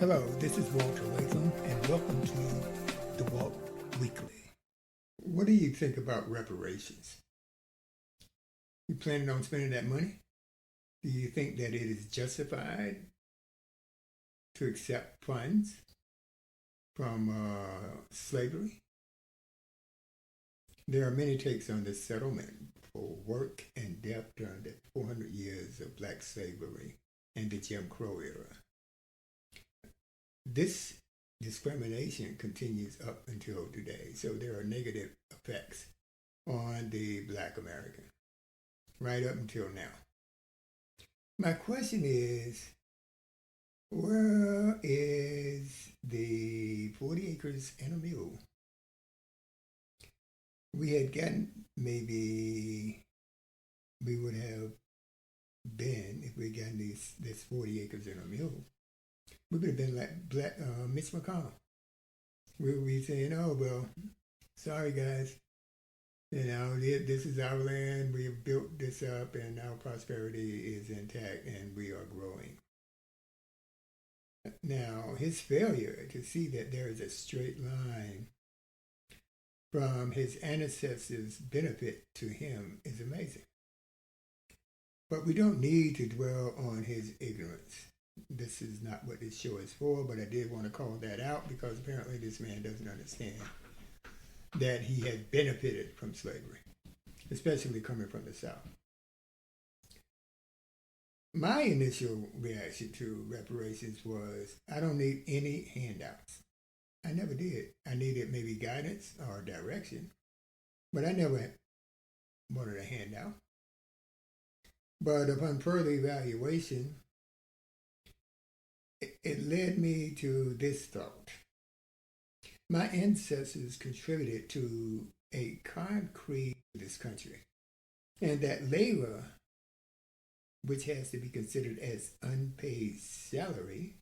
Hello, this is Walter Latham, and welcome to the Walt Weekly. What do you think about reparations? You planning on spending that money? Do you think that it is justified to accept funds from slavery? There are many takes on this settlement for work and death during the 400 years of black slavery and the Jim Crow era. This discrimination continues up until today, so there are negative effects on the black American right up until now. My question is, where is the 40 acres and a mule? We had gotten, maybe we would have been, if we had gotten this 40 acres and a mule, we would have been like Mitch McConnell. We would be saying, oh, well, sorry, guys. This is our land. We have built this up, and our prosperity is intact, and we are growing. Now, his failure to see that there is a straight line from his ancestors' benefit to him is amazing. But we don't need to dwell on his ignorance. This is not what this show is for, but I did want to call that out because apparently this man doesn't understand that he had benefited from slavery, especially coming from the South. My initial reaction to reparations was, I don't need any handouts. I never did. I needed maybe guidance or direction, but I never wanted a handout. But upon further evaluation, it led me to this thought. My ancestors contributed to a concrete of this country, and that labor, which has to be considered as unpaid salary,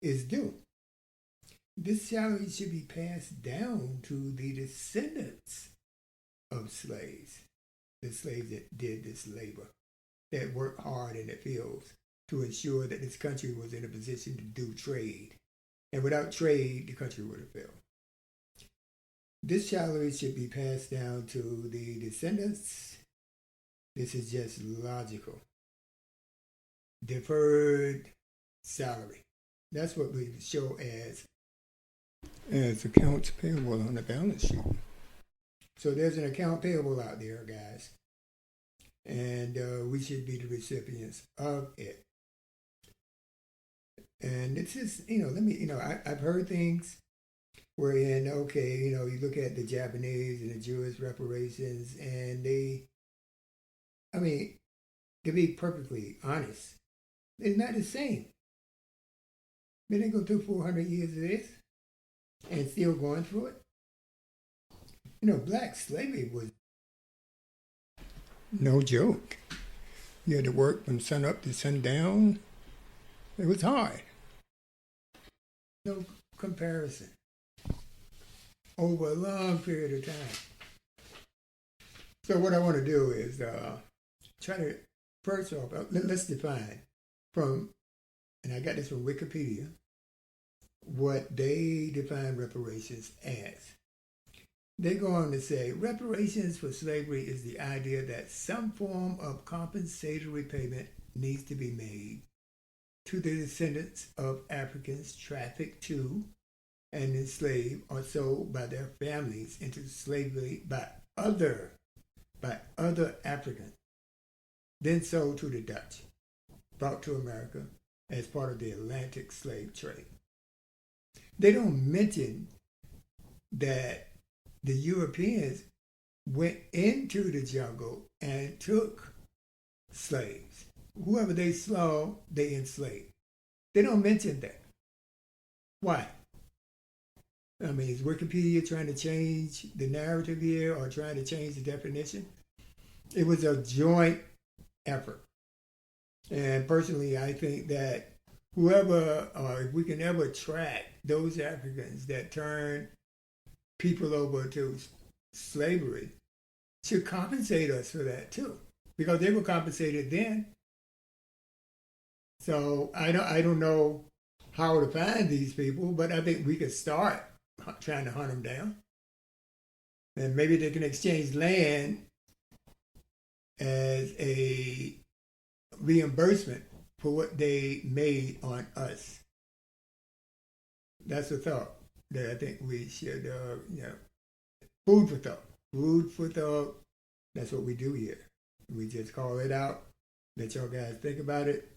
is due. This salary should be passed down to the descendants of slaves, the slaves that did this labor, that worked hard in the fields to ensure that this country was in a position to do trade. And without trade, the country would have failed. This salary should be passed down to the descendants. This is just logical. Deferred salary. That's what we show as accounts payable on the balance sheet. So there's an account payable out there, guys. And we should be the recipients of it. And it's just, I've heard things wherein, you look at the Japanese and the Jewish reparations, and to be perfectly honest, it's not the same. They didn't go through 400 years of this and still going through it. Black slavery was no joke. You had to work from sun up to sundown. It was hard. No comparison. Over a long period of time. So what I want to do is try to, first off, let's define and I got this from Wikipedia, what they define reparations as. They go on to say, reparations for slavery is the idea that some form of compensatory payment needs to be made to the descendants of Africans trafficked to and enslaved or sold by their families into slavery by other Africans, then sold to the Dutch, brought to America as part of the Atlantic slave trade. They don't mention that the Europeans went into the jungle and took slaves. Whoever they saw, they enslaved. They don't mention that. Why? Is Wikipedia trying to change the narrative here or trying to change the definition? It was a joint effort. And personally, I think that if we can ever track those Africans that turned people over to slavery, should compensate us for that too, because they were compensated then. So I don't know how to find these people, but I think we could start trying to hunt them down. And maybe they can exchange land as a reimbursement for what they made on us. That's a thought that I think we should, food for thought. Food for thought. That's what we do here. We just call it out, let y'all guys think about it,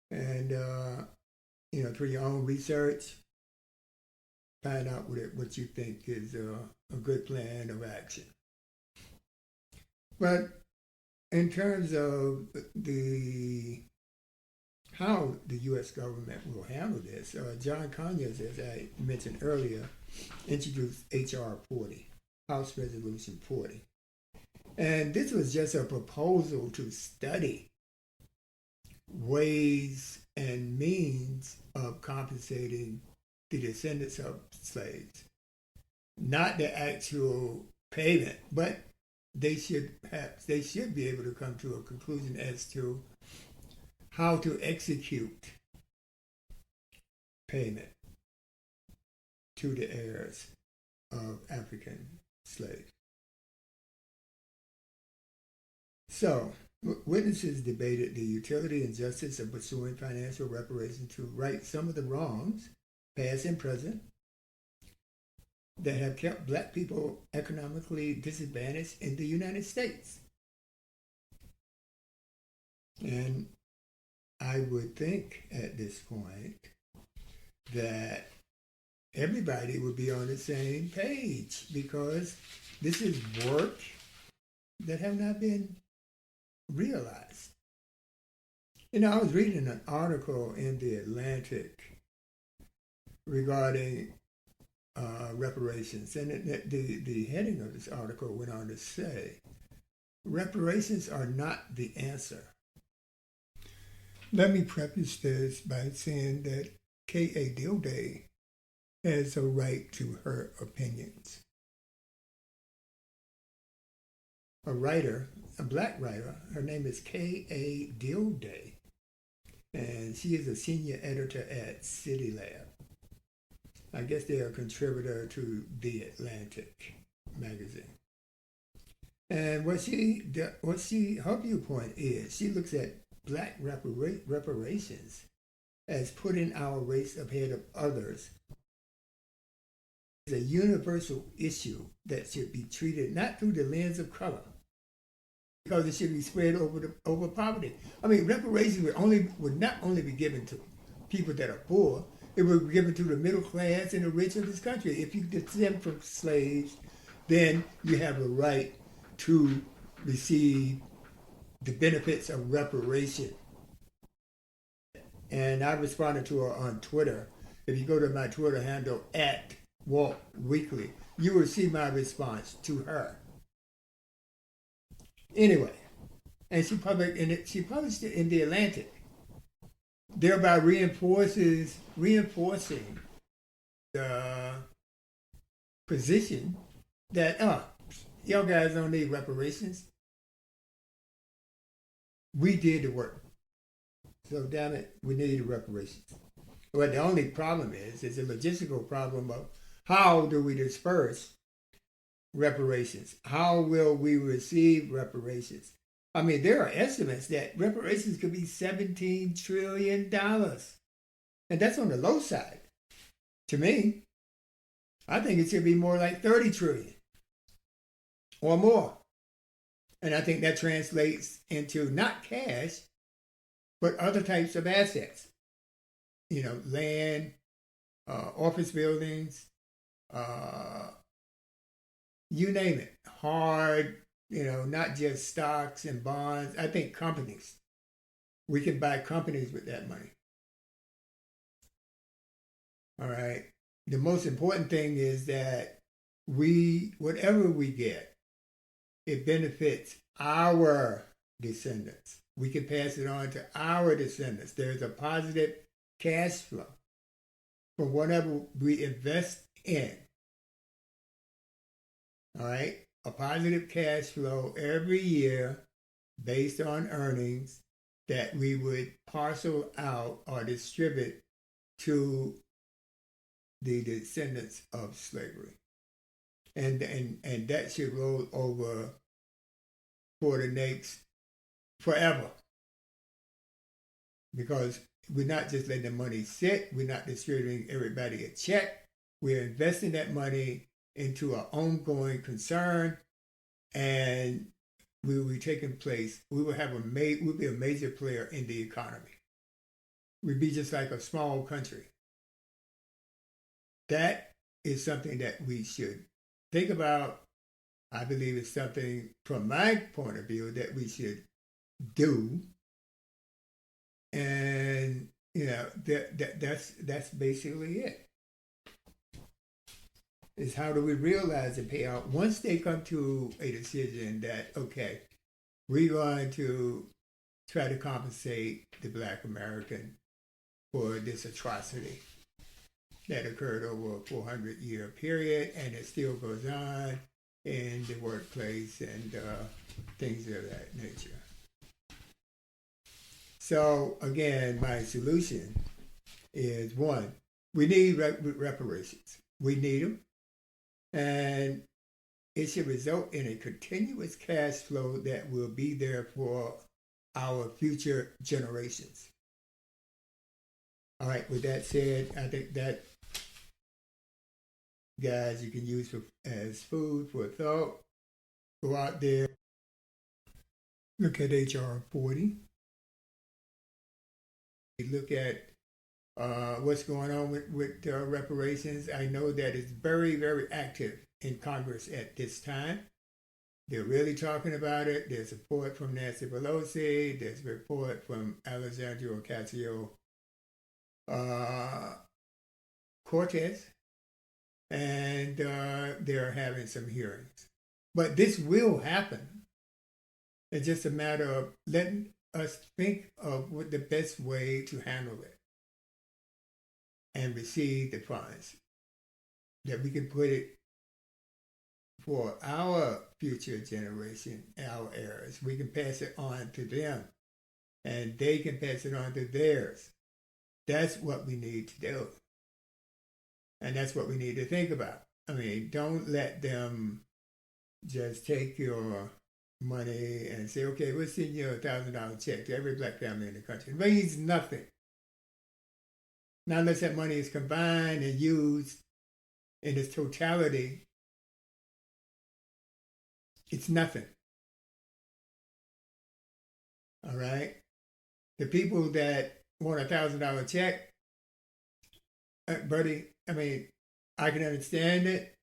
and, through your own research, find out what you think is a good plan of action. But in terms of how the U.S. government will handle this, John Conyers, as I mentioned earlier, introduced H.R. 40, House Resolution 40. And this was just a proposal to study ways and means of compensating the descendants of slaves. Not the actual payment, but they should be able to come to a conclusion as to how to execute payment to the heirs of African slaves. So, witnesses debated the utility and justice of pursuing financial reparations to right some of the wrongs, past and present, that have kept black people economically disadvantaged in the United States. And I would think at this point that everybody would be on the same page, because this is work that have not been realized. I was reading an article in the Atlantic regarding reparations, and the heading of this article went on to say, reparations are not the answer. Let me preface this by saying that K.A. Dilday has a right to her opinions. A writer, a black writer, her name is K.A. Dilday, and she is a senior editor at City Lab. I guess they're a contributor to The Atlantic magazine. And her viewpoint is, she looks at black reparations as putting our race ahead of others. It's a universal issue that should be treated not through the lens of color, because it should be spread over poverty. I mean, reparations would not only be given to people that are poor, it would be given to the middle class and the rich of this country. If you descend from slaves, then you have a right to receive the benefits of reparation. And I responded to her on Twitter. If you go to my Twitter handle @WaltWeekly, you will see my response to her. Anyway, and she published it in The Atlantic, thereby reinforcing the position that y'all guys don't need reparations. We did the work, so damn it, we need reparations. But the only problem is a logistical problem of how do we disperse reparations? How will we receive reparations? I mean, there are estimates that reparations could be $17 trillion. And that's on the low side. To me, I think it should be more like 30 trillion or more. And I think that translates into not cash, but other types of assets. Land, office buildings, you name it, hard, not just stocks and bonds. I think companies. We can buy companies with that money. All right. The most important thing is that whatever we get, it benefits our descendants. We can pass it on to our descendants. There's a positive cash flow from whatever we invest in. All right? A positive cash flow every year based on earnings that we would parcel out or distribute to the descendants of slavery. And that should roll over for the next forever. Because we're not just letting the money sit, we're not distributing everybody a check, we're investing that money into an ongoing concern, and we will be taking place, we'll be a major player in the economy. We'd be just like a small country. That is something that we should think about. I believe it's something, from my point of view, that we should do. And that's basically it. Is how do we realize the payout once they come to a decision that, okay, we're going to try to compensate the Black American for this atrocity that occurred over a 400-year period, and it still goes on in the workplace and things of that nature. So again, my solution is, one, we need reparations. We need them. And it should result in a continuous cash flow that will be there for our future generations. All right, with that said, I think that, guys, you can use as food for thought. Go out there, look at HR 40. Look at what's going on with reparations. I know that it's very, very active in Congress at this time. They're really talking about it. There's support from Nancy Pelosi. There's report from Alexandria Ocasio-Cortez. And they're having some hearings. But this will happen. It's just a matter of letting us think of what the best way to handle it and receive the funds, that we can put it for our future generation, our heirs. We can pass it on to them, and they can pass it on to theirs. That's what we need to do. And that's what we need to think about. I mean, don't let them just take your money and say, okay, we'll send you $1,000 check to every Black family in the country. It means nothing. Not unless that money is combined and used in its totality, it's nothing. All right? The people that want $1,000 check, buddy, I mean, I can understand it.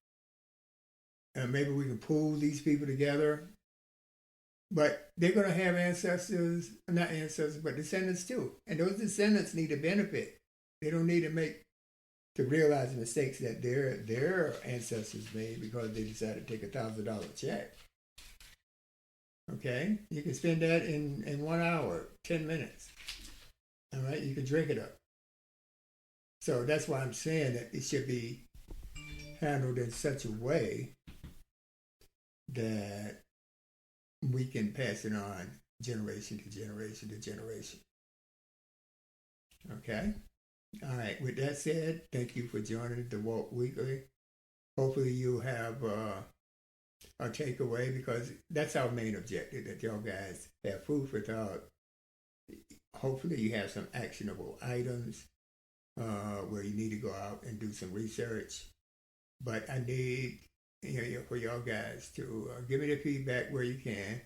Maybe we can pool these people together. But they're going to have not ancestors, but descendants too. And those descendants need to benefit. They don't need to realize the mistakes that their ancestors made because they decided to take $1,000 check. Okay? You can spend that in 1 hour, 10 minutes. All right? You can drink it up. So that's why I'm saying that it should be handled in such a way that we can pass it on generation to generation to generation. Okay? All right. With that said, thank you for joining the Walk Weekly. Hopefully you have a takeaway, because that's our main objective, that y'all guys have food for thought. Hopefully you have some actionable items where you need to go out and do some research. But I need for y'all guys to give me the feedback where you can.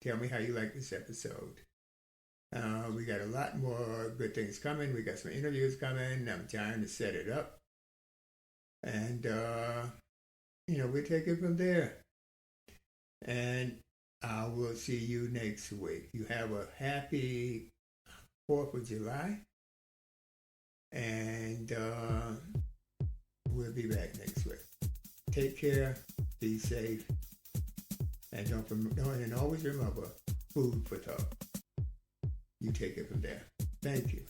Tell me how you like this episode. We got a lot more good things coming. We got some interviews coming. I'm trying to set it up. And, we'll take it from there. And I will see you next week. You have a happy 4th of July. And we'll be back next week. Take care. Be safe. And always remember, food for thought. You take it from there. Thank you.